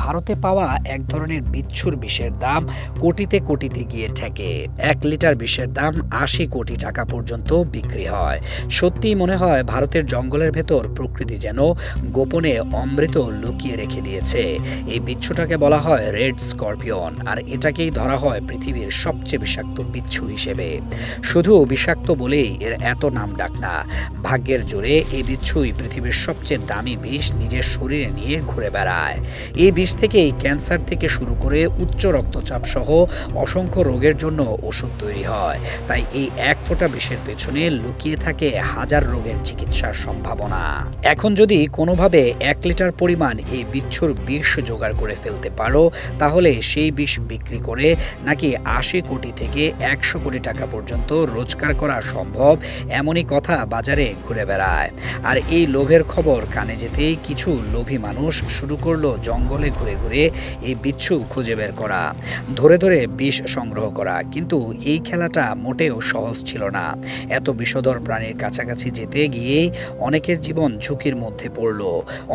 ভারতে পাওয়া এক ধরনের বিচ্ছুর বিষের দাম কোটিতে কোটিতে গিয়ে ঠেকে। 1 লিটার বিষের দাম ৮০ কোটি টাকা পর্যন্ত বিক্রি হয়। সত্যিই মনে হয় ভারতের জঙ্গলের ভেতর প্রকৃতি যেন গোপনে অমৃত লুকিয়ে রেখে দিয়েছে। এই বিচ্ছুটাকে বলা হয় রেড স্করপিয়ন, আর এটাকেই ধরা হয় পৃথিবীর সবচেয়ে বিষাক্ত বিচ্ছু হিসেবে। শুধু বিষাক্ত বলেই এর এত নাম ডাক না, ভাগ্যের জোরে এই বিচ্ছুই পৃথিবীর সবচেয়ে দামি বিষ নিজের শরীরে নিয়ে ঘুরে বেড়ায়। এই বিষ থেকেই ক্যান্সার থেকে শুরু করে উচ্চ রক্তচাপ সহ অসংখ্য রোগের জন্য ওষুধ তৈরি হয়। তাই এই এক ফোঁটা বিষের পেছনে লুকিয়ে থাকে হাজার রোগের চিকিৎসার সম্ভাবনা। এখন যদি কোনোভাবে 1 লিটার পরিমাণ এই বিচ্ছুর বিষ জোগাড় করে ফেলতে পারো, তাহলে সেই বিষ বিক্রি করে নাকি ৮০ কোটি থেকে ১০০ কোটি টাকা পর্যন্ত রোজগার করা সম্ভব, এমনই কথা বাজারে ঘুরে বেড়ায়। আর এই লোভের খবর কানে যেতেই কিছু লোভী মানুষ শুরু করলো জঙ্গলে ঘুরে ঘুরে এই বিচ্ছু খুঁজে বের করা, ধরে ধরে বিষ সংগ্রহ করা। কিন্তু এই খেলাটা মোটেও সহজ ছিল না। এত বিষধর প্রাণীর কাছাকাছি যেতে গিয়েই অনেকের জীবন ঝুঁকির মধ্যে পড়ল।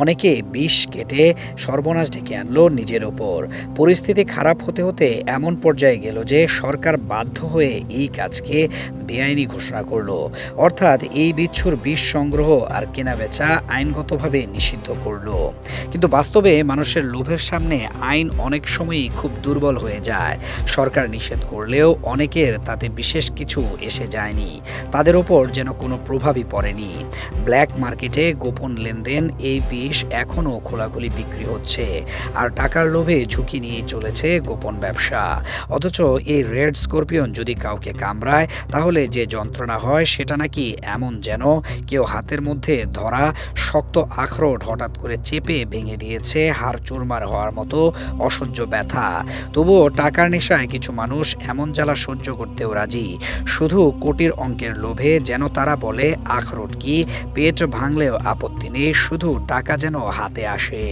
অনেকে বিষ কেটে সর্বনাশ ডেকে আনলো নিজের ওপর। পরিস্থিতি খারাপ হতে হতে এমন পর্যায়ে গেল যে সরকার বাধ্য হয়ে এই কাজকে বেআইনি ঘোষণা করলো, অর্থাৎ এই বিচ্ছুর বিষ সংগ্রহ আর কেনাবেচা আইনগতভাবে নিষিদ্ধ করলো। কিন্তু বাস্তবে মানুষের লোভের সামনে আইন অনেক সময়ই খুব দুর্বল হয়ে যায়। সরকার নিষেধ করলেও অনেকের তাতে বিশেষ কিছু এসে যায়নি, তাদের ওপর যেন কোনো প্রভাবই পড়েনি। ব্ল্যাক মার্কেটে গোপন লেনদেন এই বিষ এখনও খোলাখুলি বিক্রি হচ্ছে, আর টাকার লোভে ঝুঁকি নিয়ে চলেছে গোপন ব্যবসা। অথচ এই রেড স্করপিয়ন যদি কাউকে কামড়ায়, তাহলে যে যন্ত্রণা হয় সেটা নাকি এমন যেন কেউ হাতের মধ্যে ধরা শক্ত আখরোট হঠাৎ করে চেপে ভেঙে দিয়েছে, হাড় চুরমার হওয়ার মতো অসহ্য ব্যথা। তবুও টাকার নেশায় কিছু মানুষ এমন জ্বালা সহ্য করতেও রাজি, শুধু কোটির অঙ্কের লোভে। যেন তারা বলে, আখরোট কি, পেট ভাঙলেও আপত্তি নেই, শুধু টাকা যেন হাতে আসে।